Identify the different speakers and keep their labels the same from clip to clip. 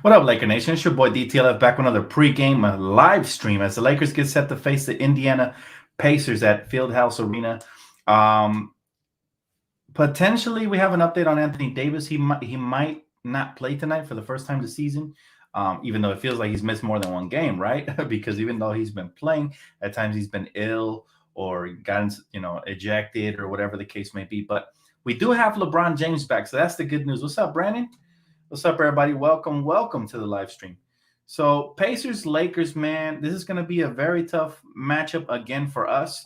Speaker 1: What up, Laker Nation? It's your boy Dtlf back with another pregame live stream as the Lakers get set to face the Indiana Pacers at Fieldhouse Arena. Um, Potentially, we have an update on Anthony Davis. He might not play tonight for the first time this season, even though it feels like he's missed more than one game, right? Because even though he's been playing, at times he's been ill or gotten ejected or whatever the case may be. But we do have LeBron James back, so that's the good news. What's up, Brandon? What's up, everybody? Welcome to the live stream. So, Pacers Lakers, man, this is going to be a very tough matchup again for us.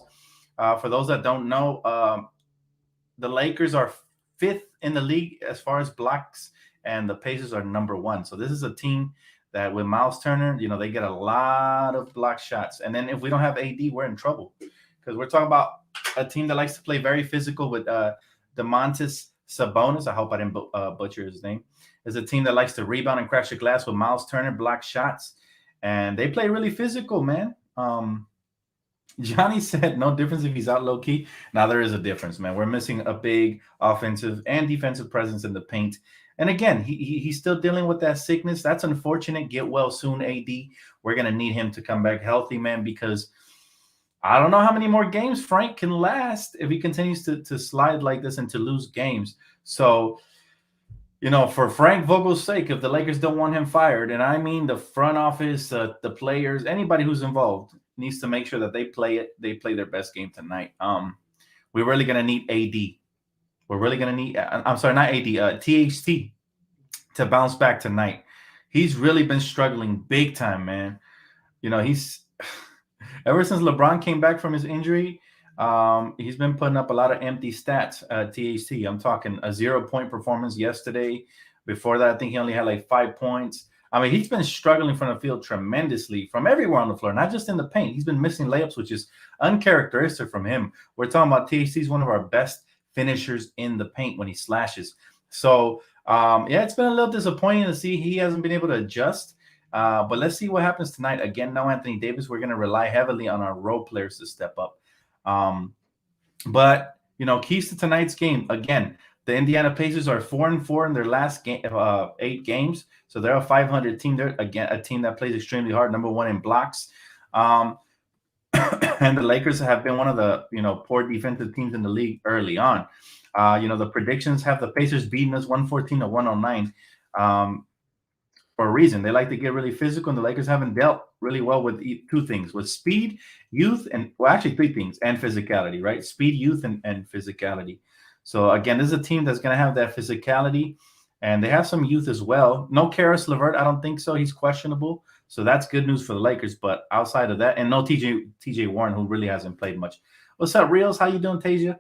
Speaker 1: For those that don't know, the Lakers are fifth in the league as far as blocks, and the Pacers are number one. So, this is a team that with Miles Turner, they get a lot of block shots. And then if we don't have AD, we're in trouble because we're talking about a team that likes to play very physical with Domantas Sabonis. I hope I didn't butcher his name. Is a team that likes to rebound and crash the glass with Miles Turner, block shots, and they play really physical, man. Johnny said no difference if he's out low key. Now there is a difference, man. We're missing a big offensive and defensive presence in the paint. And again, he's still dealing with that sickness. That's unfortunate. Get well soon, AD. We're gonna need him to come back healthy, man, because I don't know how many more games Frank can last if he continues to slide like this and to lose games. So for Frank Vogel's sake, if the Lakers don't want him fired, and I mean the front office, the players, anybody who's involved needs to make sure that they play their best game tonight. We're really gonna need AD. We're really gonna need. I'm sorry, not AD. THT to bounce back tonight. He's really been struggling big time, man. He's ever since LeBron came back from his injury. He's been putting up a lot of empty stats. THT, I'm talking a 0-point performance yesterday. Before that, I think he only had like 5 points. I mean, he's been struggling from the field tremendously from everywhere on the floor, not just in the paint. He's been missing layups, which is uncharacteristic from him. We're talking about THT is one of our best finishers in the paint when he slashes. So, it's been a little disappointing to see he hasn't been able to adjust. But let's see what happens tonight. Again, no Anthony Davis. We're going to rely heavily on our role players to step up. But keys to tonight's game. Again, the Indiana Pacers are 4-4 in their last 8 games, so they're a 500 team. They're again a team that plays extremely hard, number one in blocks. And the Lakers have been one of the poor defensive teams in the league early on. The predictions have the Pacers beating us 114-109. For a reason. They like to get really physical, and the Lakers haven't dealt really well with 2 things: with speed, youth, and actually 3 things, and physicality, right? Speed, youth, and physicality. So again, this is a team that's going to have that physicality, and they have some youth as well. No Karis LeVert, I don't think so. He's questionable, so that's good news for the Lakers. But outside of that, and no TJ Warren, who really hasn't played much. What's up, Reels? How you doing, Tasia?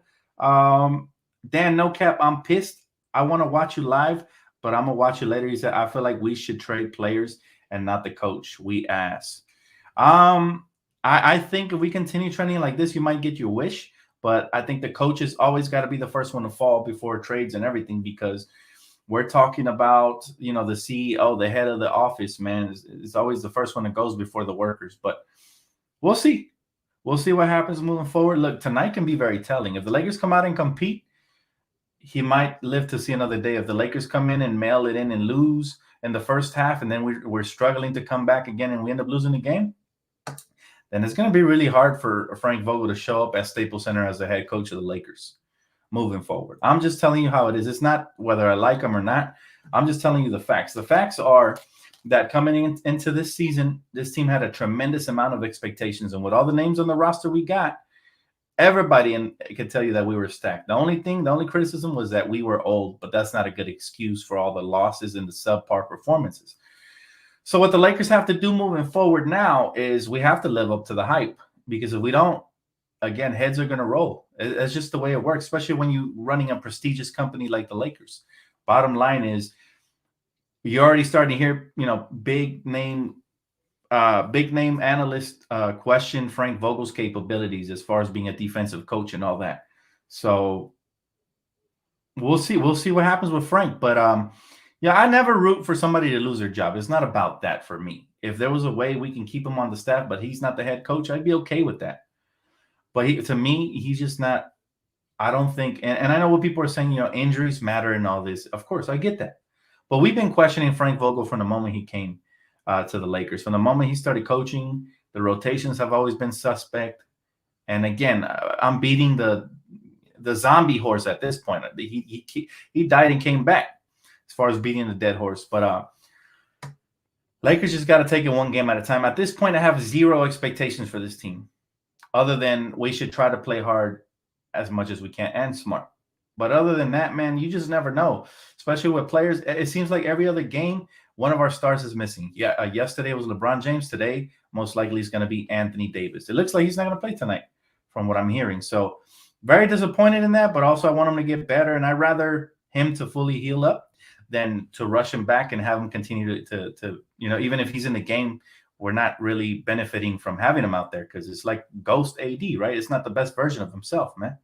Speaker 1: Dan, no cap, I'm pissed. I want to watch you live, but I'm going to watch it later. He said, I feel like we should trade players and not the coach. We ask. I think if we continue trending like this, you might get your wish. But I think the coach has always got to be the first one to fall before trades and everything, because we're talking about, the CEO, the head of the office, man. It's always the first one that goes before the workers. But we'll see. We'll see what happens moving forward. Look, tonight can be very telling. If the Lakers come out and compete, he might live to see another day. If the Lakers come in and mail it in and lose in the first half, and then we're struggling to come back again and we end up losing the game, then it's going to be really hard for Frank Vogel to show up at Staples Center as the head coach of the Lakers moving forward. I'm just telling you how it is. It's not whether I like him or not. I'm just telling you the facts. The facts are that coming into this season, this team had a tremendous amount of expectations. And with all the names on the roster we got, everybody could tell you that we were stacked. The only criticism was that we were old, but that's not a good excuse for all the losses and the subpar performances. So what the Lakers have to do moving forward now is we have to live up to the hype, because if we don't, again, heads are going to roll. It's just the way it works, especially when you're running a prestigious company like the Lakers. Bottom line is you're already starting to hear, big name analyst question Frank Vogel's capabilities as far as being a defensive coach and all that. So we'll see. We'll see what happens with Frank. But I never root for somebody to lose their job. It's not about that for me. If there was a way we can keep him on the staff, but he's not the head coach, I'd be okay with that. But to me, he's just not. I don't think, and I know what people are saying, injuries matter and all this. Of course, I get that. But we've been questioning Frank Vogel from the moment he came to the Lakers. From the moment he started coaching, the rotations have always been suspect. And again, I'm beating the zombie horse at this point. He died and came back as far as beating the dead horse. But Lakers just got to take it one game at a time. At this point, I have zero expectations for this team, other than we should try to play hard as much as we can and smart. But other than that, man, you just never know, especially with players. It seems like every other game, one of our stars is missing. Yeah, yesterday was LeBron James. Today, most likely, is going to be Anthony Davis. It looks like he's not going to play tonight, from what I'm hearing. So very disappointed in that, but also I want him to get better, and I'd rather him to fully heal up than to rush him back and have him continue to even if he's in the game, we're not really benefiting from having him out there because it's like ghost AD, right? It's not the best version of himself, man.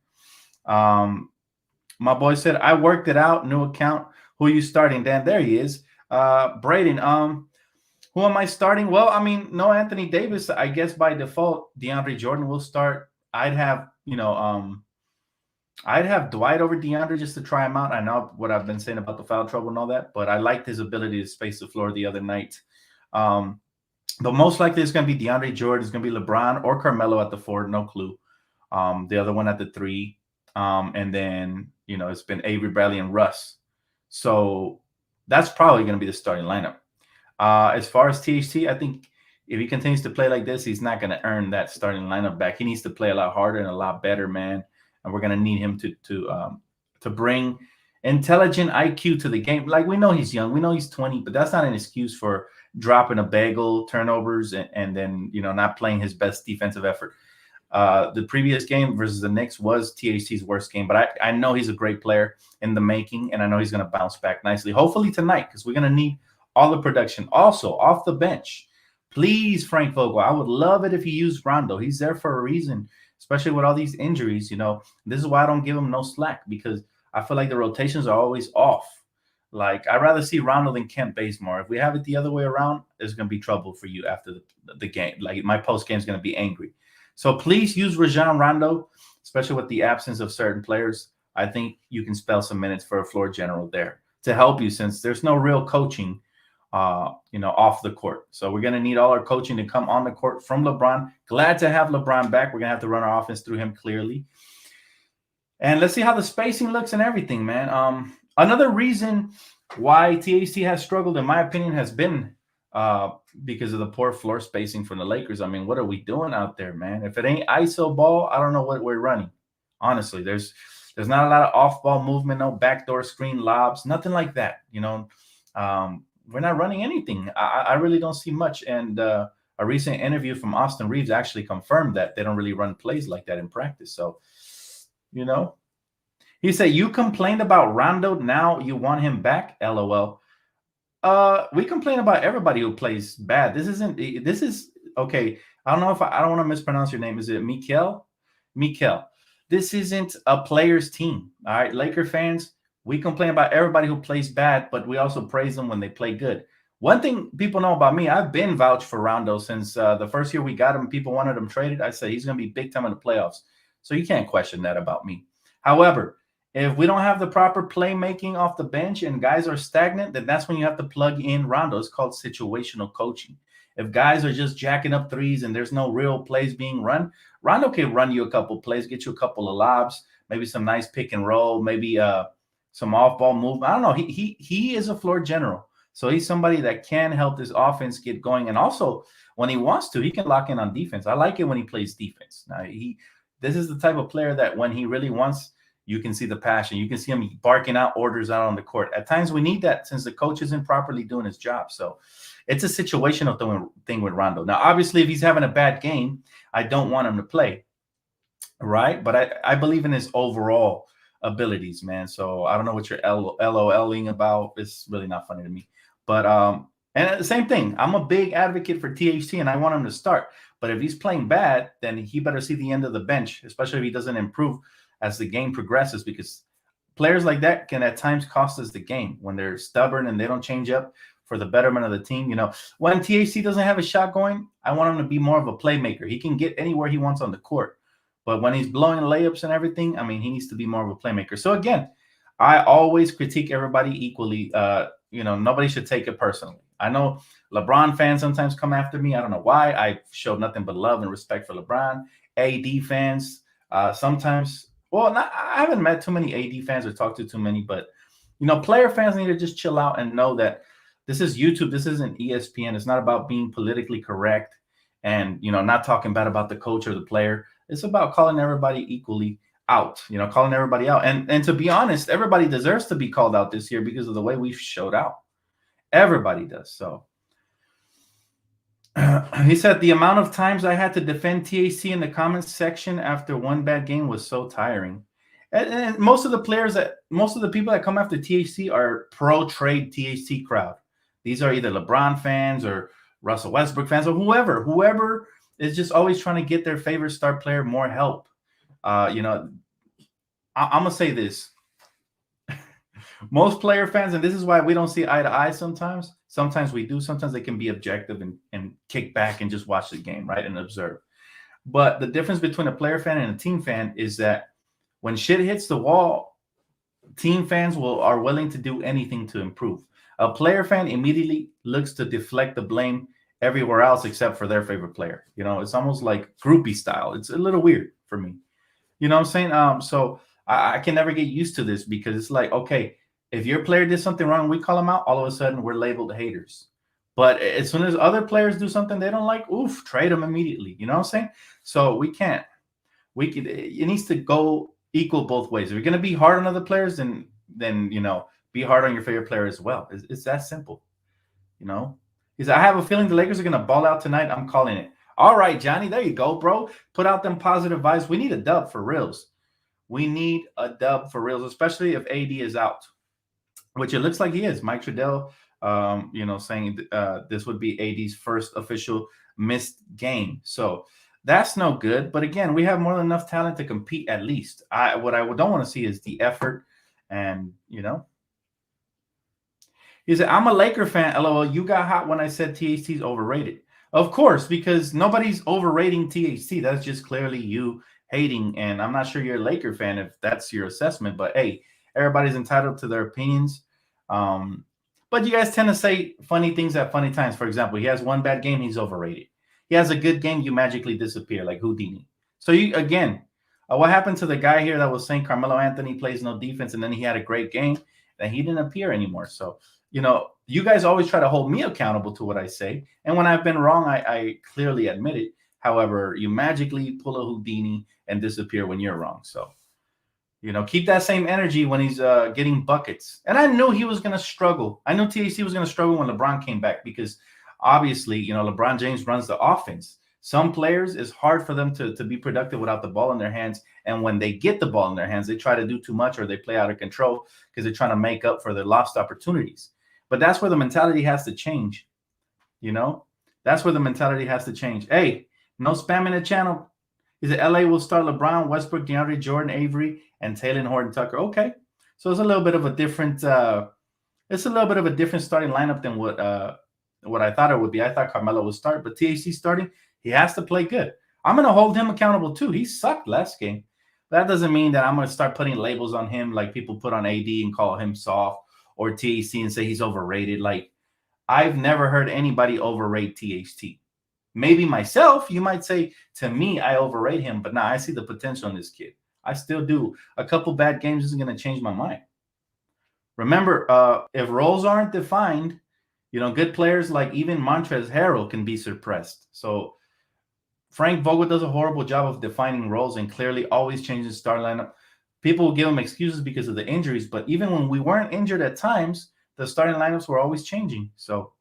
Speaker 1: My boy said, I worked it out, new account. Who are you starting, Dan? There he is. Braden, who am I starting? Well, I mean, no Anthony Davis. I guess by default, DeAndre Jordan will start. I'd have Dwight over DeAndre just to try him out. I know what I've been saying about the foul trouble and all that, but I liked his ability to space the floor the other night. But most likely it's going to be DeAndre Jordan. It's going to be LeBron or Carmelo at the 4. No clue. The other one at the 3. And then, it's been Avery Bradley and Russ. So that's probably going to be the starting lineup. As far as THT, I think if he continues to play like this, he's not going to earn that starting lineup back. He needs to play a lot harder and a lot better, man. And we're going to need him to bring intelligent IQ to the game. Like, we know he's young. We know he's 20, but that's not an excuse for dropping a bagel, turnovers, and then, not playing his best defensive effort. The previous game versus the Knicks was THT's worst game, but I know he's a great player in the making, and I know he's going to bounce back nicely. Hopefully tonight, because we're going to need all the production. Also, off the bench, please, Frank Vogel, I would love it if he used Rondo. He's there for a reason, especially with all these injuries. This is why I don't give him no slack, because I feel like the rotations are always off. Like, I'd rather see Rondo than Kent Bazemore. If we have it the other way around, there's going to be trouble for you after the game. Like, my post game is going to be angry. So please use Rajon Rondo, especially with the absence of certain players. I think you can spell some minutes for a floor general there to help you, since there's no real coaching, off the court. So we're going to need all our coaching to come on the court from LeBron. Glad to have LeBron back. We're going to have to run our offense through him clearly. And let's see how the spacing looks and everything, man. Another reason why THT has struggled, in my opinion, has been because of the poor floor spacing from the Lakers. I mean, what are we doing out there, man? If it ain't ISO ball, I don't know what we're running. Honestly, there's not a lot of off-ball movement, no backdoor screen lobs, nothing like that. We're not running anything. I really don't see much. And a recent interview from Austin Reeves actually confirmed that they don't really run plays like that in practice. So, he said, you complained about Rondo. Now you want him back? LOL. We complain about everybody who plays bad. This is okay. I don't know if I don't want to mispronounce your name. Is it Mikel? This isn't a player's team. All right, Laker fans, we complain about everybody who plays bad, but we also praise them when they play good. One thing people know about me, I've been vouched for Rondo since the first year we got him. People wanted him traded. I said he's going to be big time in the playoffs. So you can't question that about me. However, if we don't have the proper playmaking off the bench and guys are stagnant, then that's when you have to plug in Rondo. It's called situational coaching. If guys are just jacking up threes and there's no real plays being run, Rondo can run you a couple plays, get you a couple of lobs, maybe some nice pick and roll, maybe some off-ball movement. I don't know. He is a floor general. So he's somebody that can help this offense get going. And also, when he wants to, he can lock in on defense. I like it when he plays defense. Now, this is the type of player that when he really wants, you can see the passion. You can see him barking out orders out on the court. At times we need that since the coach isn't properly doing his job. So it's a situational thing with Rondo. Now, obviously, if he's having a bad game, I don't want him to play, right? But I believe in his overall abilities, man. So I don't know what you're LOLing about. It's really not funny to me. But and the same thing. I'm a big advocate for THT, and I want him to start. But if he's playing bad, then he better see the end of the bench, especially if he doesn't improve as the game progresses, because players like that can at times cost us the game when they're stubborn and they don't change up for the betterment of the team. When THC doesn't have a shot going, I want him to be more of a playmaker. He can get anywhere he wants on the court. But when he's blowing layups and everything, I mean, he needs to be more of a playmaker. So again, I always critique everybody equally. nobody should take it personally. I know LeBron fans sometimes come after me. I don't know why. I show nothing but love and respect for LeBron. AD fans sometimes. Well, I haven't met too many AD fans or talked to too many, but player fans need to just chill out and know that this is YouTube. This isn't ESPN. It's not about being politically correct and not talking bad about the coach or the player. It's about calling everybody equally out, calling everybody out. And to be honest, everybody deserves to be called out this year because of the way we've showed out. Everybody does. So he said the amount of times I had to defend THT in the comments section after one bad game was so tiring. And most of the people that come after THT are pro-trade THT crowd. These are either LeBron fans or Russell Westbrook fans or whoever is just always trying to get their favorite star player more help. I'm gonna say this. Most player fans, and this is why we don't see eye to eye sometimes. Sometimes we do. Sometimes they can be objective and kick back and just watch the game, right, and observe. But the difference between a player fan and a team fan is that when shit hits the wall, team fans are willing to do anything to improve. A player fan immediately looks to deflect the blame everywhere else except for their favorite player. It's almost like groupie style. It's a little weird for me. You know what I'm saying? So I can never get used to this because it's like, okay, if your player did something wrong, we call them out. All of a sudden, we're labeled haters. But as soon as other players do something they don't like, oof, trade them immediately. You know what I'm saying? So we can't. It needs to go equal both ways. If you're going to be hard on other players, then be hard on your favorite player as well. It's that simple. Because I have a feeling the Lakers are going to ball out tonight. I'm calling it. All right, Johnny, there you go, bro. Put out them positive vibes. We need a dub for reals. We need a dub for reals, especially if AD is out, which it looks like he is. Mike Trudell, saying this would be AD's first official missed game. So that's no good. But again, we have more than enough talent to compete at least. What I don't want to see is the effort and, He said, I'm a Laker fan. LOL, you got hot when I said THT's overrated. Of course, because nobody's overrating THT. That's just clearly you hating. And I'm not sure you're a Laker fan if that's your assessment. But hey, everybody's entitled to their opinions. But you guys tend to say funny things at funny times. For example, he has one bad game, he's overrated. He has a good game, you magically disappear like Houdini. So what happened to the guy here that was saying Carmelo Anthony plays no defense and then he had a great game and he didn't appear anymore? So, you guys always try to hold me accountable to what I say. And when I've been wrong, I clearly admit it. However, you magically pull a Houdini and disappear when you're wrong. So, keep that same energy when he's getting buckets. And I knew he was going to struggle. I knew THC was going to struggle when LeBron came back because obviously, LeBron James runs the offense. Some players, it's hard for them to be productive without the ball in their hands. And when they get the ball in their hands, they try to do too much or they play out of control because they're trying to make up for their lost opportunities. But that's where the mentality has to change. That's where the mentality has to change. Hey, no spam in the channel. Is it LA will start LeBron, Westbrook, DeAndre Jordan, Avery, and Taylor Horton Tucker? Okay. So it's a little bit of a different starting lineup than what I thought it would be. I thought Carmelo would start, but THC starting, he has to play good. I'm going to hold him accountable too. He sucked last game. That doesn't mean that I'm going to start putting labels on him like people put on AD and call him soft or THC and say he's overrated. Like, I've never heard anybody overrate THT. Maybe myself, you might say to me, I overrate him, but I see the potential in this kid. I still do. A couple bad games isn't going to change my mind. Remember, if roles aren't defined, good players like even Montrezl Harrell can be suppressed. So Frank Vogel does a horrible job of defining roles and clearly always changes star lineup. People will give him excuses because of the injuries, but even when we weren't injured at times, the starting lineups were always changing. So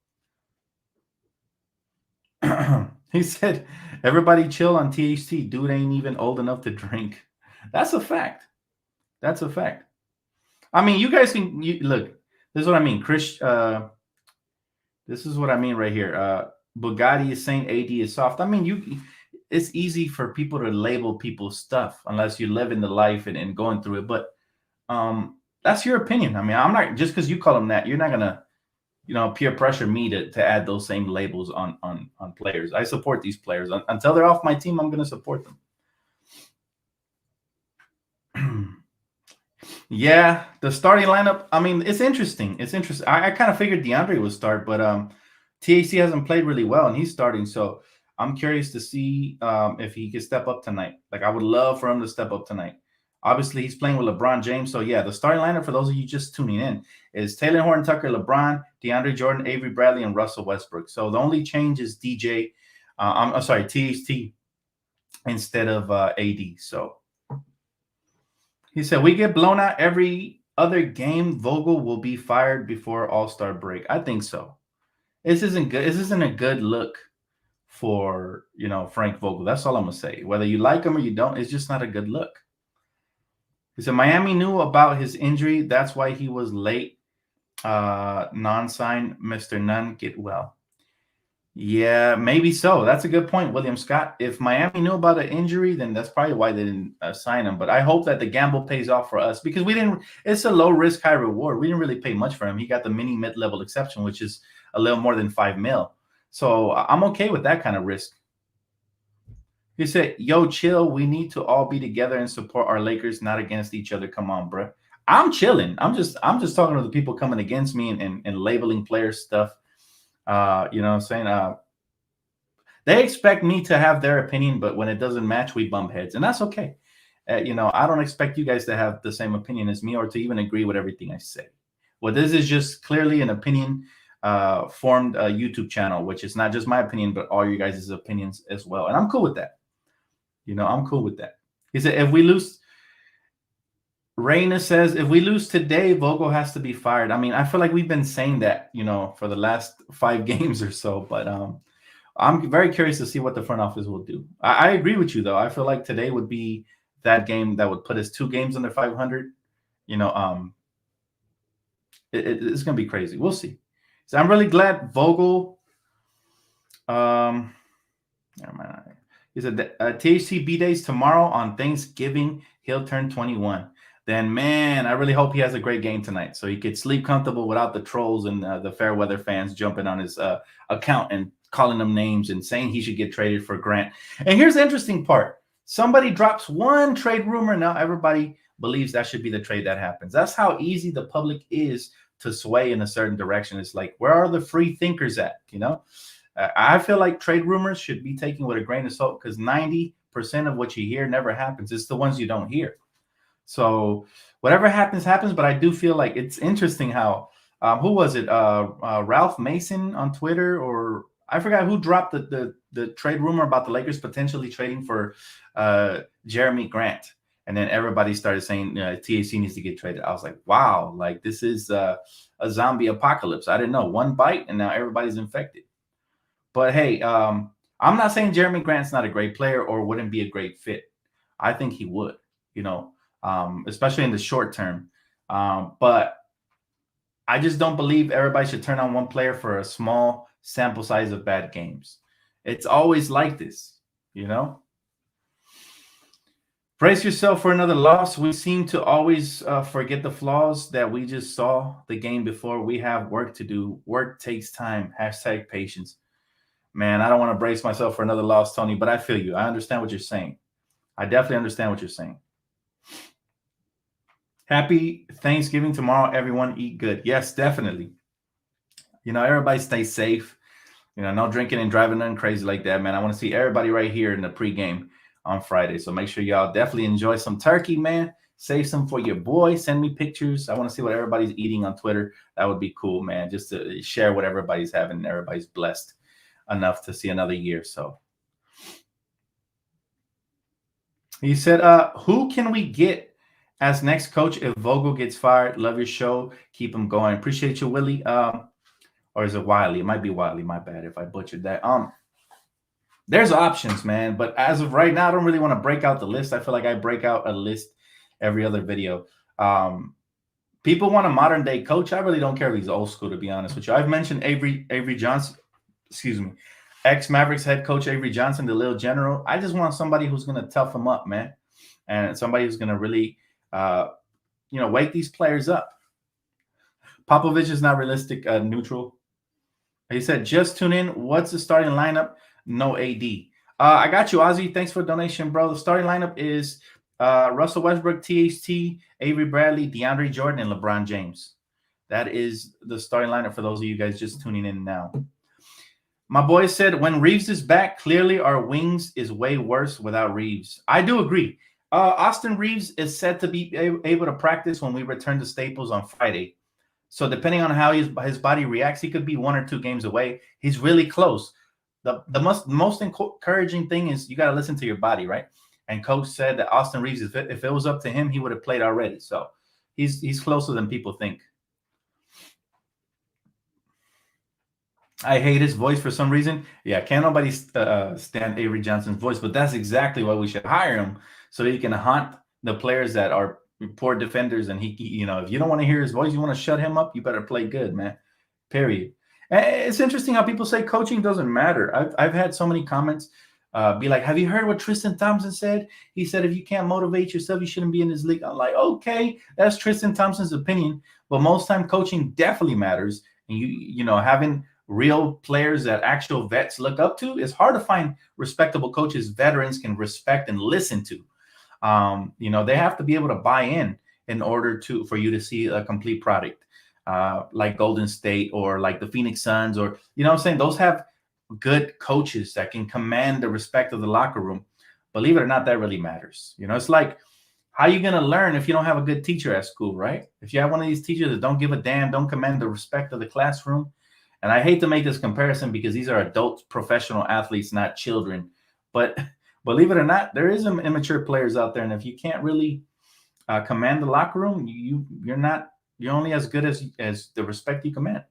Speaker 1: he said, everybody chill on THT. Dude ain't even old enough to drink. That's a fact. That's a fact. I mean, you guys can look. This is what I mean. This is what I mean right here. Bugatti is saying AD is soft. I mean, it's easy for people to label people's stuff unless you live in the life and going through it. But that's your opinion. I mean, I'm not just because you call them that, you're not gonna, peer pressure me to add those same labels on players. I support these players until they're off my team. I'm gonna support them. Yeah, the starting lineup. I mean, it's interesting. It's interesting. I kind of figured DeAndre would start, but THC hasn't played really well, and he's starting. So I'm curious to see if he can step up tonight. Like I would love for him to step up tonight. Obviously, he's playing with LeBron James. So yeah, the starting lineup for those of you just tuning in is Taylor Horton Tucker, LeBron, DeAndre Jordan, Avery Bradley, and Russell Westbrook. So the only change is DJ. I'm sorry, THT instead of AD. So he said, we get blown out every other game. Vogel will be fired before All-Star break. I think so. This isn't good. This isn't a good look for, Frank Vogel. That's all I'm going to say. Whether you like him or you don't, it's just not a good look. He said, Miami knew about his injury. That's why he was late. Non-sign, Mr. Nunn, get well. Yeah, maybe so. That's a good point, William Scott. If Miami knew about an injury, then that's probably why they didn't sign him. But I hope that the gamble pays off for us because we didn't. It's a low risk, high reward. We didn't really pay much for him. He got the mini mid level exception, which is a little more than $5 million. So I'm okay with that kind of risk. He said, "Yo, chill. We need to all be together and support our Lakers, not against each other. Come on, bro. I'm chilling. I'm just talking to the people coming against me and labeling players stuff. You know what I'm saying? They expect me to have their opinion, but when it doesn't match, we bump heads, and that's okay. I don't expect you guys to have the same opinion as me or to even agree with everything I say. Well, this is just clearly an opinion formed YouTube channel, which is not just my opinion, but all you guys' opinions as well, and I'm cool with that. I'm cool with that. He said, if we lose, Reina says, if we lose today, Vogel has to be fired. I mean, I feel like we've been saying that, for the last 5 games or so, but I'm very curious to see what the front office will do. I agree with you, though. I feel like today would be that game that would put us 2 games under 500. It's going to be crazy. We'll see. So I'm really glad Vogel. Never mind. He said THC B days tomorrow on Thanksgiving. He'll turn 21. Then, man, I really hope he has a great game tonight so he could sleep comfortable without the trolls and the fair weather fans jumping on his account and calling him names and saying he should get traded for Grant. And here's the interesting part. Somebody drops one trade rumor. Now everybody believes that should be the trade that happens. That's how easy the public is to sway in a certain direction. It's like, where are the free thinkers at? I feel like trade rumors should be taken with a grain of salt because 90% of what you hear never happens. It's the ones you don't hear. So whatever happens, happens. But I do feel like it's interesting how, who was it? Ralph Mason on Twitter, or I forgot who dropped the trade rumor about the Lakers potentially trading for Jeremy Grant. And then everybody started saying THC needs to get traded. I was like, wow, like this is a zombie apocalypse. I didn't know. One bite and now everybody's infected. But hey, I'm not saying Jeremy Grant's not a great player or wouldn't be a great fit. I think he would, especially in the short term. But I just don't believe everybody should turn on one player for a small sample size of bad games. It's always like this, Brace yourself for another loss. We seem to always forget the flaws that we just saw the game before. We have work to do. Work takes time. # patience. Man, I don't want to brace myself for another loss, Tony, but I feel you. I understand what you're saying. I definitely understand what you're saying. Happy Thanksgiving tomorrow, everyone. Eat good. Yes, definitely. Everybody stay safe. No drinking and driving, nothing crazy like that, man. I want to see everybody right here in the pregame on Friday. So make sure y'all definitely enjoy some turkey, man. Save some for your boy. Send me pictures. I want to see what everybody's eating on Twitter. That would be cool, man. Just to share what everybody's having. Everybody's blessed enough to see another year. So he said, who can we get as next coach if Vogel gets fired? Love your show. Keep him going. Appreciate you, Willie. Or is it Wiley? It might be Wiley. My bad if I butchered that. There's options, man. But as of right now, I don't really want to break out the list. I feel like I break out a list every other video. People want a modern day coach. I really don't care if he's old school, to be honest with you. I've mentioned Avery Johnson. Excuse me. Ex-Mavericks head coach Avery Johnson, the little general. I just want somebody who's going to tough him up, man. And somebody who's going to really, wake these players up. Popovich is not realistic, neutral. He said, just tune in. What's the starting lineup? No AD. I got you, Ozzy. Thanks for the donation, bro. The starting lineup is Russell Westbrook, THT, Avery Bradley, DeAndre Jordan, and LeBron James. That is the starting lineup for those of you guys just tuning in now. My boy said, when Reeves is back, clearly our wings is way worse without Reeves. I do agree. Austin Reeves is said to be able to practice when we return to Staples on Friday. So depending on how his body reacts, he could be 1 or 2 games away. He's really close. The most encouraging thing is you got to listen to your body, right? And coach said that Austin Reeves, if it was up to him, he would have played already. So he's closer than people think. I hate his voice for some reason. Yeah, can't nobody stand Avery Johnson's voice, but that's exactly why we should hire him, so he can haunt the players that are poor defenders. And he if you don't want to hear his voice, you want to shut him up, you better play good, man. Period. And it's interesting how people say coaching doesn't matter. I've had so many comments be like, have you heard what Tristan Thompson said? He said, if you can't motivate yourself, you shouldn't be in this league. I'm like, okay, that's Tristan Thompson's opinion, but most time coaching definitely matters. And having real players that actual vets look up to, it's hard to find respectable coaches veterans can respect and listen to. They have to be able to buy in order for you to see a complete product, like Golden State or like the Phoenix Suns, or what I'm saying, those have good coaches that can command the respect of the locker room. Believe it or not, that really matters. It's like, how are you going to learn if you don't have a good teacher at school, right? If you have one of these teachers that don't give a damn, don't command the respect of the classroom. And I hate to make this comparison because these are adult professional athletes, not children. But believe it or not, there is some immature players out there. And if you can't really command the locker room, you're only as good as the respect you command.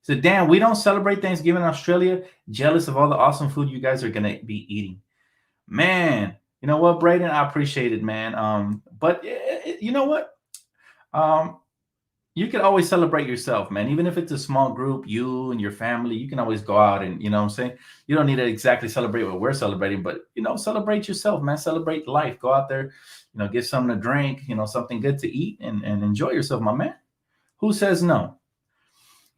Speaker 1: So, Dan, we don't celebrate Thanksgiving in Australia. Jealous of all the awesome food you guys are going to be eating. Man, you know what, Braden? I appreciate it, man. But you know what? You can always celebrate yourself, man. Even if it's a small group, you and your family, you can always go out and, what I'm saying? You don't need to exactly celebrate what we're celebrating, but, celebrate yourself, man. Celebrate life. Go out there, get something to drink, something good to eat and enjoy yourself, my man. Who says no?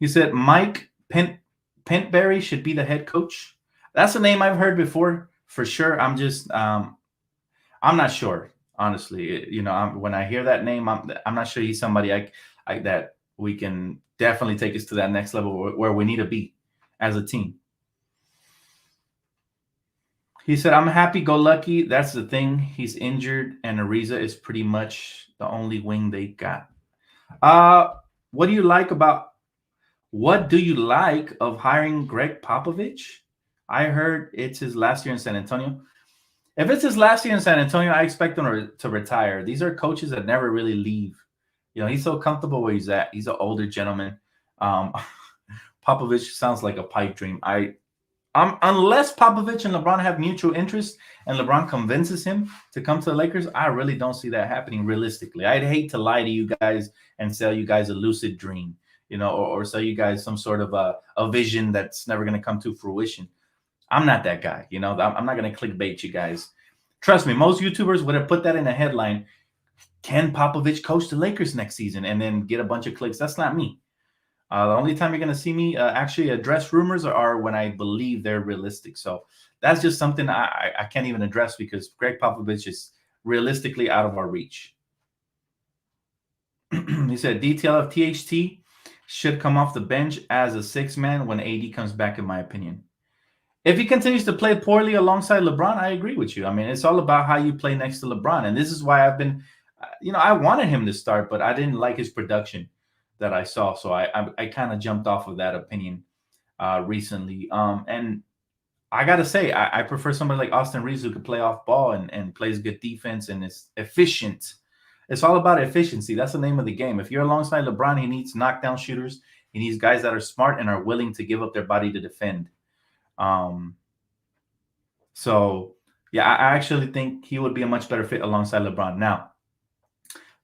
Speaker 1: He said Mike Pentberry should be the head coach. That's a name I've heard before, for sure. I'm just, I'm not sure, honestly. When I hear that name, I'm not sure he's somebody that we can definitely take us to that next level where we need to be as a team. He said, I'm happy-go-lucky. That's the thing. He's injured, and Ariza is pretty much the only wing they got. What do you like of hiring Greg Popovich? I heard it's his last year in San Antonio. If it's his last year in San Antonio, I expect him to retire. These are coaches that never really leave. He's so comfortable where he's at. He's an older gentleman. Popovich sounds like a pipe dream. Unless Popovich and LeBron have mutual interest and LeBron convinces him to come to the Lakers, I really don't see that happening realistically. I'd hate to lie to you guys and sell you guys a lucid dream, or sell you guys some sort of a vision that's never going to come to fruition. I'm not that guy. I'm not going to clickbait you guys. Trust me, most YouTubers would have put that in a headline. Can Popovich coach the Lakers next season? And then get a bunch of clicks. That's not me. The only time you're going to see me actually address rumors are when I believe they're realistic. So that's just something I can't even address because Greg Popovich is realistically out of our reach. He said Dtlf THT should come off the bench as a 6-man when AD comes back, in my opinion. If he continues to play poorly alongside LeBron, I agree with you. I mean, it's all about how you play next to LeBron. And this is why I've been, I wanted him to start, but I didn't like his production that I saw. So I kind of jumped off of that opinion recently. And I got to say, I prefer somebody like Austin Reeves who can play off ball and plays good defense and is efficient. It's all about efficiency. That's the name of the game. If you're alongside LeBron, he needs knockdown shooters. He needs guys that are smart and are willing to give up their body to defend. So yeah, I actually think he would be a much better fit alongside LeBron. Now,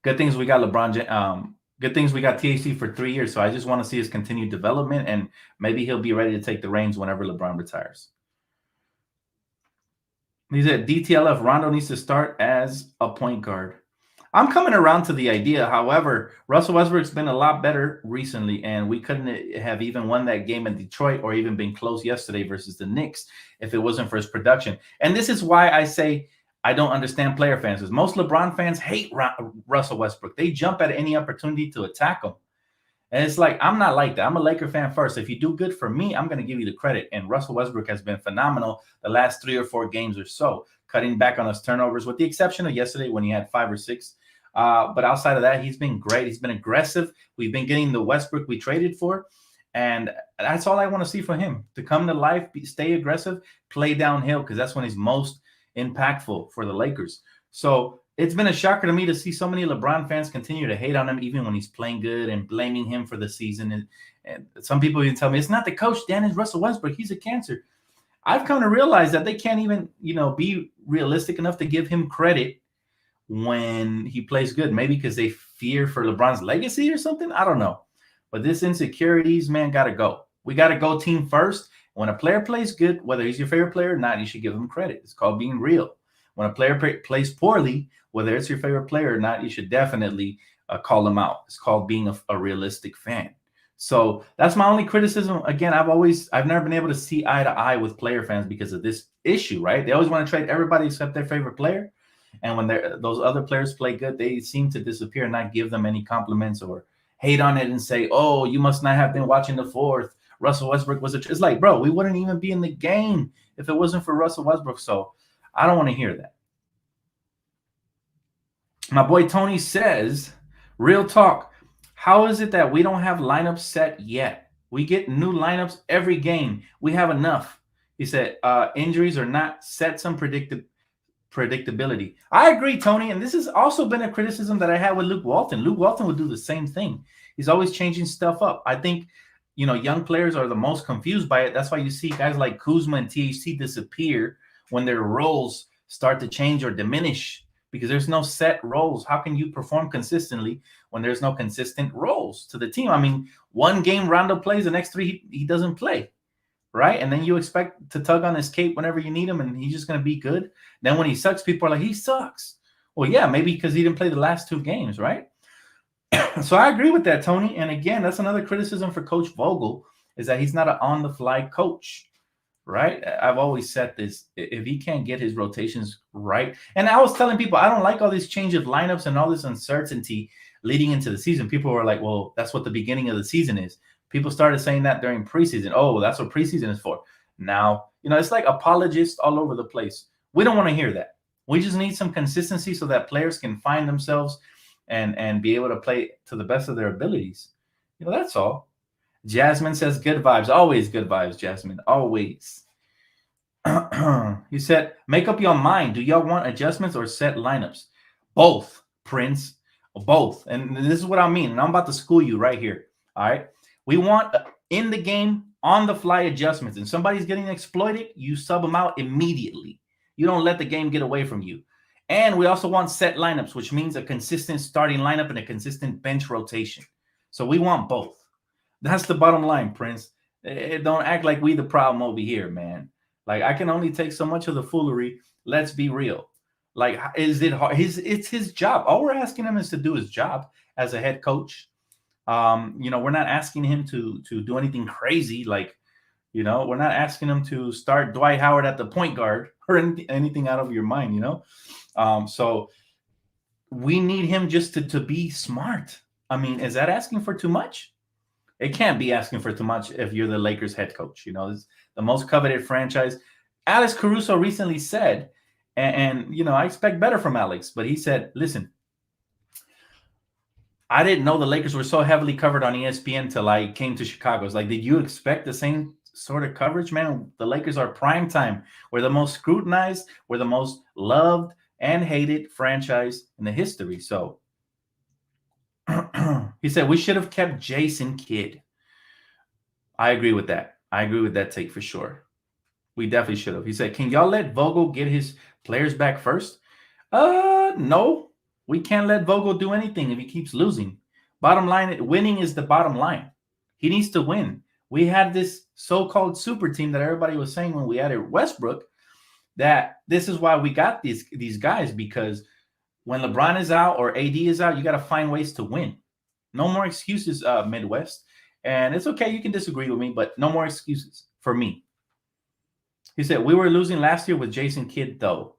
Speaker 1: good things we got LeBron. Good things we got THT for 3 years. So I just want to see his continued development, and maybe he'll be ready to take the reins whenever LeBron retires. He said DTLF Rondo needs to start as a point guard. I'm coming around to the idea. However, Russell Westbrook's been a lot better recently, and we couldn't have even won that game in Detroit or even been close yesterday versus the Knicks if it wasn't for his production. And this is why I say I don't understand player fans because most LeBron fans hate Russell Westbrook. They jump at any opportunity to attack him. And it's like, I'm not like that. I'm a Laker fan first. If you do good for me, I'm going to give you the credit. And Russell Westbrook has been phenomenal the last 3 or 4 games or so, cutting back on his turnovers, with the exception of yesterday when he had 5 or 6. But outside of that, he's been great. He's been aggressive. We've been getting the Westbrook we traded for. And that's all I want to see from him, to come to life, stay aggressive, play downhill, because that's when he's most impactful for the Lakers. So it's been a shocker to me to see so many LeBron fans continue to hate on him, even when he's playing good, and blaming him for the season. And some people even tell me, it's not the coach, Dan, it's Russell Westbrook. He's a cancer. I've come to realize that they can't even, be realistic enough to give him credit when he plays good. Maybe because they fear for LeBron's legacy or something. I don't know. But this insecurities, man, got to go. We got to go team first. When a player plays good, whether he's your favorite player or not, you should give him credit. It's called being real. When a player plays poorly, whether it's your favorite player or not, you should definitely call them out. It's called being a realistic fan. So that's my only criticism. Again, I've never been able to see eye to eye with player fans because of this issue, right? They always want to trade everybody except their favorite player. And when those other players play good, they seem to disappear and not give them any compliments or hate on it and say, oh, you must not have been watching the fourth. Russell Westbrook was it's like, bro, we wouldn't even be in the game if it wasn't for Russell Westbrook. So I don't want to hear that. My boy Tony says, real talk, how is it that we don't have lineups set yet? We get new lineups every game. We have enough. He said, injuries are not set some predictability. I agree, Tony. And this has also been a criticism that I had with Luke Walton. Luke Walton would do the same thing. He's always changing stuff up. I think, young players are the most confused by it. That's why you see guys like Kuzma and THT disappear when their roles start to change or diminish, because there's no set roles. How can you perform consistently when there's no consistent roles to the team? I mean, one game Rondo plays, the next 3 he doesn't play, right? And then you expect to tug on his cape whenever you need him, and he's just going to be good. Then when he sucks, people are like, he sucks. Well, yeah, maybe because he didn't play the last 2 games, right? So I agree with that, Tony. And again, that's another criticism for Coach Vogel, is that he's not an on-the-fly coach, right? I've always said this. If he can't get his rotations right, and I was telling people, I don't like all this change of lineups and all this uncertainty leading into the season. People were like, well, that's what the beginning of the season is. People started saying that during preseason. Oh, that's what preseason is for. Now, it's like apologists all over the place. We don't want to hear that. We just need some consistency so that players can find themselves and be able to play to the best of their abilities. That's all. Jasmine says good vibes. Always good vibes, Jasmine. Always. He said, make up your mind. Do y'all want adjustments or set lineups? Both, Prince. Both. And this is what I mean. And I'm about to school you right here. All right. We want in the game, on the fly adjustments. And somebody's getting exploited, you sub them out immediately. You don't let the game get away from you. And we also want set lineups, which means a consistent starting lineup and a consistent bench rotation. So we want both. That's the bottom line, Prince. Don't act like we the problem over here, man. Like, I can only take so much of the foolery. Let's be real. Like, is it hard? It's his job. All we're asking him is to do his job as a head coach. We're not asking him to do anything crazy. Like, we're not asking him to start Dwight Howard at the point guard or anything out of your mind, So we need him just to be smart. I mean, is that asking for too much? It can't be asking for too much if you're the Lakers head coach. It's the most coveted franchise. Alex Caruso recently said, and I expect better from Alex, but he said, listen, I didn't know the Lakers were so heavily covered on ESPN till I came to Chicago. It's like, did you expect the same sort of coverage, man? The Lakers are prime time. We're the most scrutinized. We're the most loved and hated franchise in the history. So he said, we should have kept Jason Kidd. I agree with that. I agree with that take for sure. We definitely should have. He said, can y'all let Vogel get his players back first? No. We can't let Vogel do anything if he keeps losing. Bottom line, winning is the bottom line. He needs to win. We had this so-called super team that everybody was saying when we added Westbrook, that this is why we got these guys, because when LeBron is out or AD is out, you got to find ways to win. No more excuses, Midwest. And it's okay, you can disagree with me, but no more excuses for me. He said, we were losing last year with Jason Kidd, though.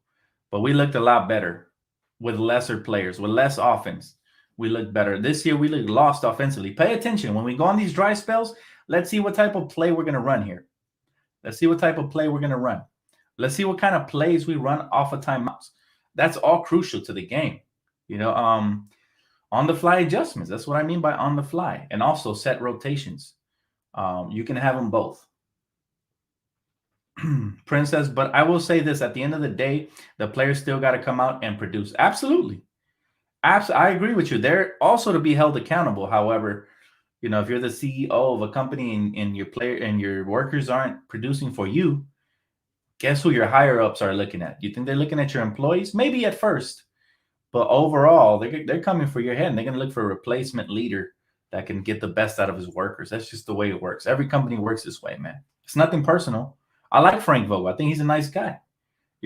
Speaker 1: but we looked a lot better with lesser players, with less offense. We looked better. This year, we looked lost offensively. Pay attention. When we go on these dry spells, let's see what type of play we're going to run here. Let's see what type of play we're going to run. Let's see what kind of plays we run off of timeouts. That's all crucial to the game. On the fly adjustments. That's what I mean by on the fly. And also set rotations. You can have them both. Prince says, but I will say this, at the end of the day, the players still got to come out and produce. Absolutely. I agree with you. They're also to be held accountable. However, if you're the CEO of a company and your player and your workers aren't producing for you, guess who your higher ups are looking at? You think they're looking at your employees? Maybe at first, but overall, they're coming for your head, and they're going to look for a replacement leader that can get the best out of his workers. That's just the way it works. Every company works this way, man. It's nothing personal. I like Frank Vogel. I think he's a nice guy.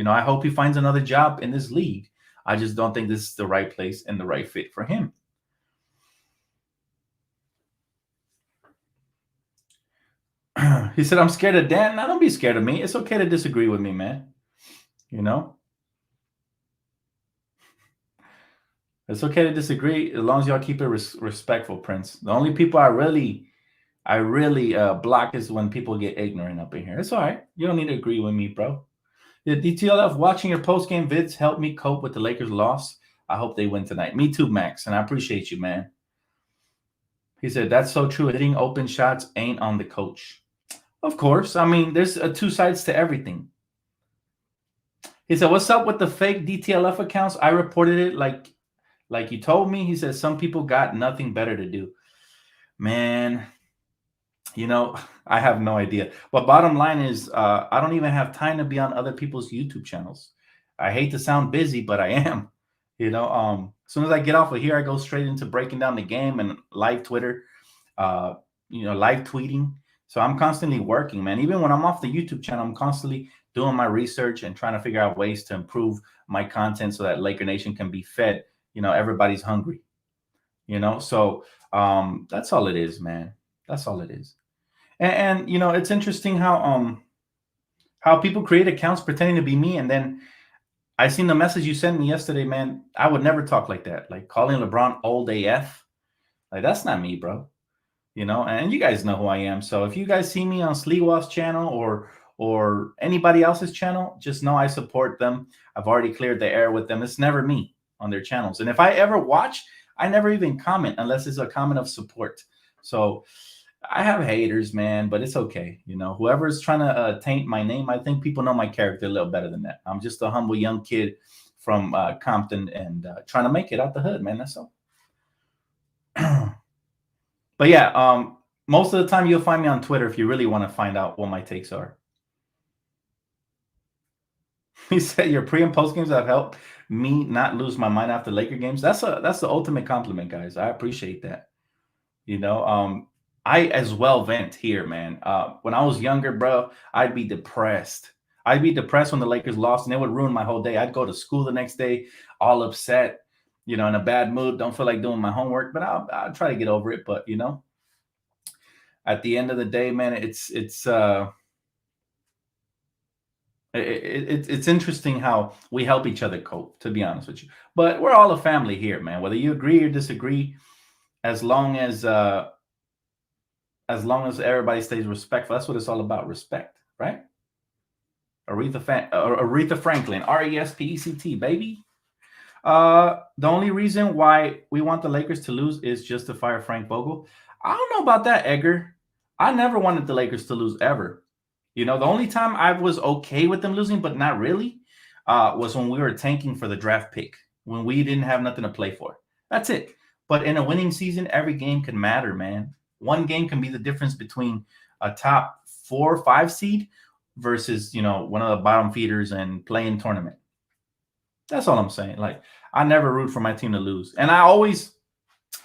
Speaker 1: I hope he finds another job in this league. I just don't think this is the right place and the right fit for him. He said, I'm scared of Dan. Now, don't be scared of me. It's okay to disagree with me, man. It's okay to disagree as long as y'all keep it respectful, Prince. The only people I really block is when people get ignorant up in here. It's all right. You don't need to agree with me, bro. The DTLF, watching your post-game vids helped me cope with the Lakers' loss. I hope they win tonight. Me too, Max, and I appreciate you, man. He said, that's so true. Hitting open shots ain't on the coach. Of course. I mean, there's two sides to everything. He said, what's up with the fake DTLF accounts? I reported it like you told me. He says some people got nothing better to do. Man, I have no idea. But bottom line is, I don't even have time to be on other people's YouTube channels. I hate to sound busy, but I am. As soon as I get off of here, I go straight into breaking down the game and live Twitter, live tweeting. So I'm constantly working, man. Even when I'm off the YouTube channel, I'm constantly doing my research and trying to figure out ways to improve my content so that Laker Nation can be fed. Everybody's hungry. So that's all it is, man. That's all it is. And it's interesting how people create accounts pretending to be me, and then I seen the message you sent me yesterday, man. I would never talk like that. Like calling LeBron old AF. Like, that's not me, bro. And you guys know who I am. So if you guys see me on Sleewall's channel or anybody else's channel, just know I support them. I've already cleared the air with them. It's never me on their channels. And if I ever watch, I never even comment unless it's a comment of support. So I have haters, man, but it's okay. Whoever's trying to taint my name, I think people know my character a little better than that. I'm just a humble young kid from Compton and trying to make it out the hood, man. That's all. But yeah, most of the time you'll find me on Twitter if you really want to find out what my takes are. He said your pre and post games have helped me not lose my mind after Laker games. That's the ultimate compliment, guys. I appreciate that. I as well vent here, man. When I was younger, bro, I'd be depressed. I'd be depressed when the Lakers lost, and it would ruin my whole day. I'd go to school the next day all upset, in a bad mood, don't feel like doing my homework, but I'll try to get over it. But, at the end of the day, man, it's interesting how we help each other cope, to be honest with you. But we're all a family here, man. Whether you agree or disagree, as long as everybody stays respectful, that's what it's all about, respect, right? Aretha Franklin, RESPECT, baby. The only reason why we want the Lakers to lose is just to fire Frank Vogel. I don't know about that, Edgar. I never wanted the Lakers to lose ever. The only time I was okay with them losing, but not really, was when we were tanking for the draft pick, when we didn't have nothing to play for. That's it. But in a winning season, every game can matter, man. One game can be the difference between a top 4 or 5 seed versus, one of the bottom feeders and playing tournament. That's all I'm saying. Like, I never root for my team to lose. And I always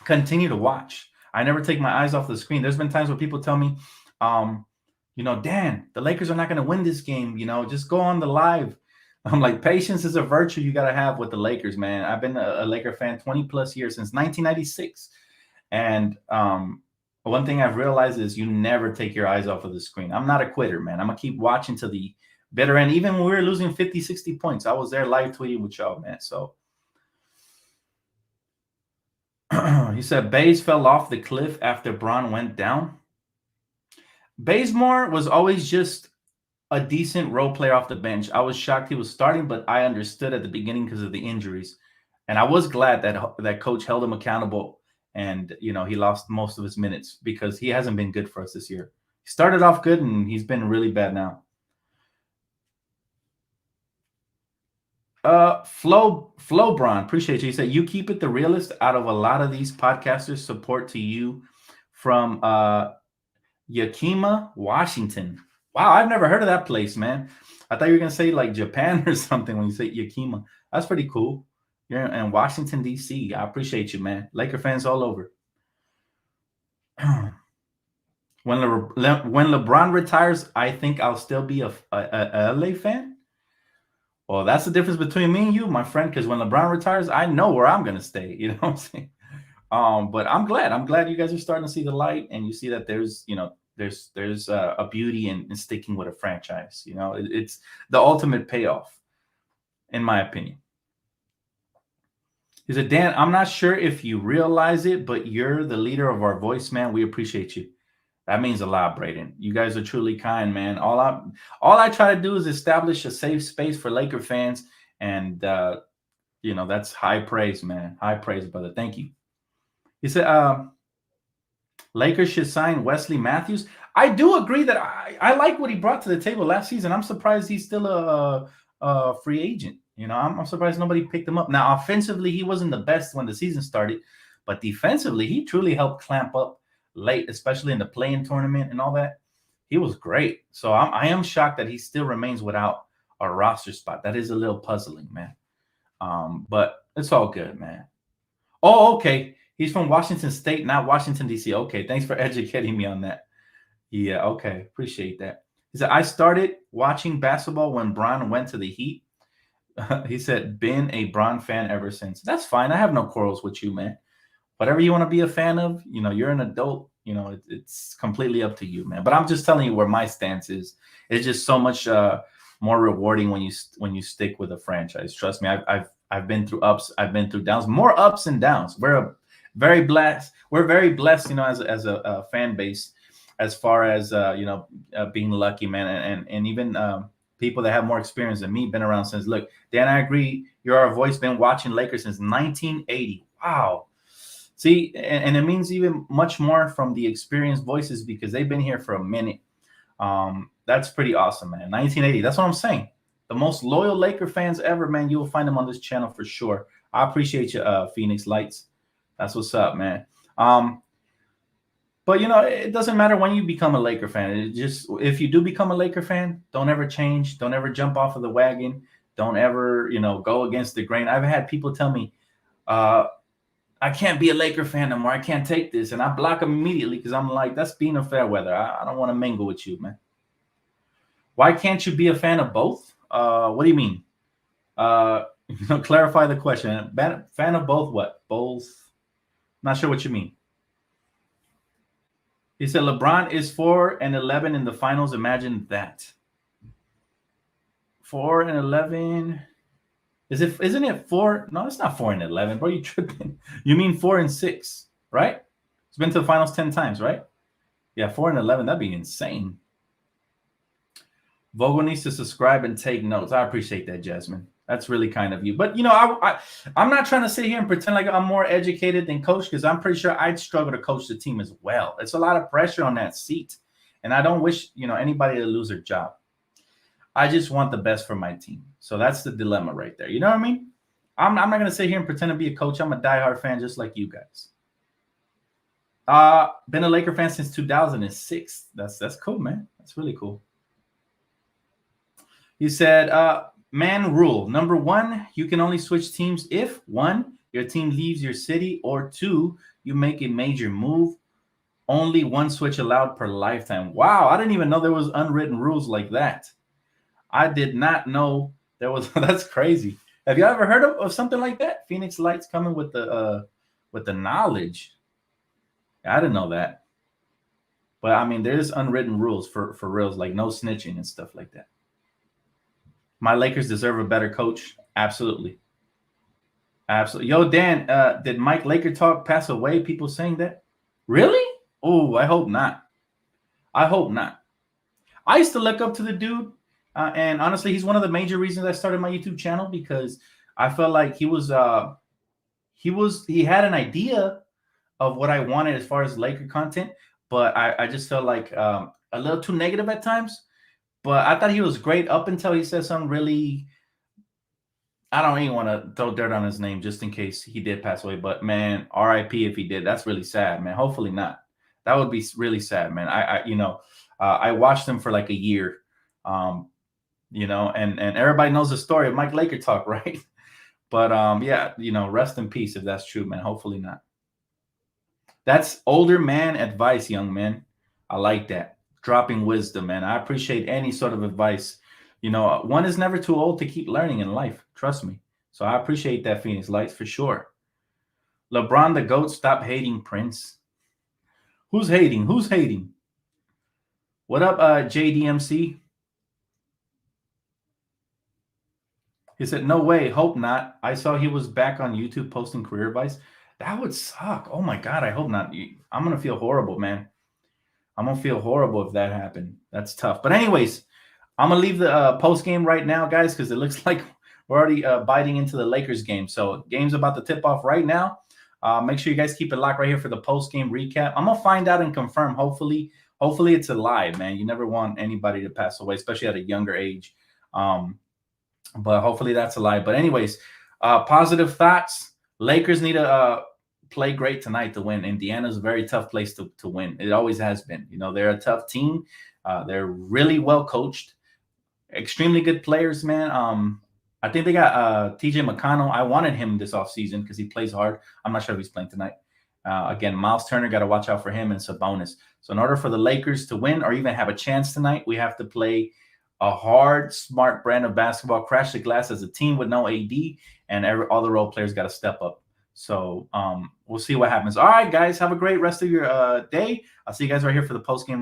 Speaker 1: continue to watch. I never take my eyes off the screen. There's been times where people tell me, Dan, the Lakers are not going to win this game. Just go on the live. I'm like, patience is a virtue you got to have with the Lakers, man. I've been a Laker fan 20 plus years, since 1996. And one thing I've realized is you never take your eyes off of the screen. I'm not a quitter, man. I'm going to keep watching till the Bitter end. Even when we were losing 50, 60 points, I was there live tweeting with y'all, man. So he said Bays fell off the cliff after Braun went down. Bazemore was always just a decent role player off the bench. I was shocked he was starting, but I understood at the beginning because of the injuries. And I was glad that coach held him accountable, and he lost most of his minutes because he hasn't been good for us this year. He started off good and he's been really bad now. Flo Braun, appreciate you. He said you keep it the realist out of a lot of these podcasters. Support to you from Yakima, Washington. Wow, I've never heard of that place, man. I thought you were gonna say like Japan or something when you say Yakima. That's pretty cool. You're in Washington, D.C. I appreciate you, man. Laker fans all over. When LeBron retires, I think I'll still be a LA fan. Well, that's the difference between me and you, my friend. Because when LeBron retires, I know where I'm gonna stay. You know what I'm saying? But I'm glad you guys are starting to see the light, and you see that there's a beauty in sticking with a franchise. It's the ultimate payoff, in my opinion. He said, Dan, I'm not sure if you realize it, but you're the leader of our voice, man. We appreciate you. That means a lot, Braden. You guys are truly kind, man. All I try to do is establish a safe space for Laker fans, and that's high praise, man. High praise, brother. Thank you. He said, Lakers should sign Wesley Matthews. I do agree that I like what he brought to the table last season. I'm surprised he's still a free agent. I'm surprised nobody picked him up. Now, offensively, he wasn't the best when the season started, but defensively, he truly helped clamp up late, especially in the play-in tournament and all that. He was great. So I am shocked that he still remains without a roster spot. That is a little puzzling, man. But it's all good, man. Oh, okay. He's from Washington State, not Washington, D.C. Okay, thanks for educating me on that. Yeah, okay. Appreciate that. He said, I started watching basketball when Bron went to the Heat. He said, been a Bron fan ever since. That's fine. I have no quarrels with you, man. Whatever you want to be a fan of, you're an adult. It's completely up to you, man. But I'm just telling you where my stance is. It's just so much more rewarding when you stick with a franchise. Trust me, I've been through ups, I've been through downs, more ups and downs. We're very blessed, as a fan base, as far as being lucky, man, and even people that have more experience than me, been around since. Look, Dan, I agree. You're our voice, been watching Lakers since 1980. Wow. See, and it means even much more from the experienced voices because they've been here for a minute. That's pretty awesome, man. 1980. That's what I'm saying. The most loyal Laker fans ever, man. You will find them on this channel for sure. I appreciate you, Phoenix Lights. That's what's up, man. But it doesn't matter when you become a Laker fan. It just, if you do become a Laker fan, don't ever change. Don't ever jump off of the wagon. Don't ever, go against the grain. I've had people tell me, I can't be a Laker fan no more. I can't take this. And I block them immediately because I'm like, that's being a fair weather. I don't want to mingle with you, man. Why can't you be a fan of both? What do you mean? Clarify the question. Fan of both what? Both? Not sure what you mean. He said LeBron is 4-11 in the finals. Imagine that. 4-11. Isn't it 4? No, it's not 4-11, bro. You tripping? You mean 4-6, right? It's been to the finals 10 times, right? Yeah, 4-11. That'd be insane. Vogel needs to subscribe and take notes. I appreciate that, Jasmine. That's really kind of you. But I'm not trying to sit here and pretend like I'm more educated than coach, because I'm pretty sure I'd struggle to coach the team as well. It's a lot of pressure on that seat, and I don't wish anybody to lose their job. I just want the best for my team. So that's the dilemma right there. You know what I mean? I'm not going to sit here and pretend to be a coach. I'm a diehard fan just like you guys. Been a Laker fan since 2006. That's cool, man. That's really cool. He said, man rule. Number 1, you can only switch teams if 1, your team leaves your city, or 2, you make a major move. Only 1 switch allowed per lifetime. Wow, I didn't even know there was unwritten rules like that. I did not know there was. That's crazy. Have you ever heard of something like that? Phoenix Lights coming with the knowledge. I didn't know that. But I mean, there's unwritten rules for reals, like no snitching and stuff like that. My Lakers deserve a better coach. Absolutely. Absolutely. Yo, Dan, did Mike Laker talk pass away? People saying that? Really? Oh, I hope not. I hope not. I used to look up to the dude, and honestly, he's one of the major reasons I started my YouTube channel because I felt like he had an idea of what I wanted as far as Laker content, but I just felt like a little too negative at times. But I thought he was great up until he said something really. I don't even want to throw dirt on his name just in case he did pass away. But man, R.I.P. if he did. That's really sad, man. Hopefully not. That would be really sad, man. I watched him for like a year, um, and everybody knows the story of Mike Laker talk, right? But yeah, rest in peace if that's true, man. Hopefully not. That's older man advice, young man. I like that. Dropping wisdom, man. I appreciate any sort of advice. One is never too old to keep learning in life. Trust me. So I appreciate that, Phoenix Lights, for sure. LeBron the GOAT, stop hating Prince. Who's hating? Who's hating? What up, JDMC? He said, no way, hope not. I saw he was back on YouTube posting career advice. That would suck. Oh my God, I hope not. I'm going to feel horrible, man. I'm going to feel horrible if that happened. That's tough. But anyways, I'm going to leave the post game right now, guys, because it looks like we're already biting into the Lakers game. So game's about to tip off right now. Make sure you guys keep it locked right here for the post game recap. I'm going to find out and confirm. Hopefully it's alive, man. You never want anybody to pass away, especially at a younger age. But hopefully that's alive. But anyways, positive thoughts. Lakers need to play great tonight to win. Indiana's a very tough place to win. It always has been. They're a tough team. They're really well coached. Extremely good players, man. I think they got TJ McConnell. I wanted him this offseason because he plays hard. I'm not sure if he's playing tonight. Again, Miles Turner, got to watch out for him, and Sabonis. So in order for the Lakers to win or even have a chance tonight, we have to play a hard, smart brand of basketball, crash the glass as a team with no AD, and all the role players got to step up. So we'll see what happens. All right, guys, have a great rest of your day. I'll see you guys right here for the post-game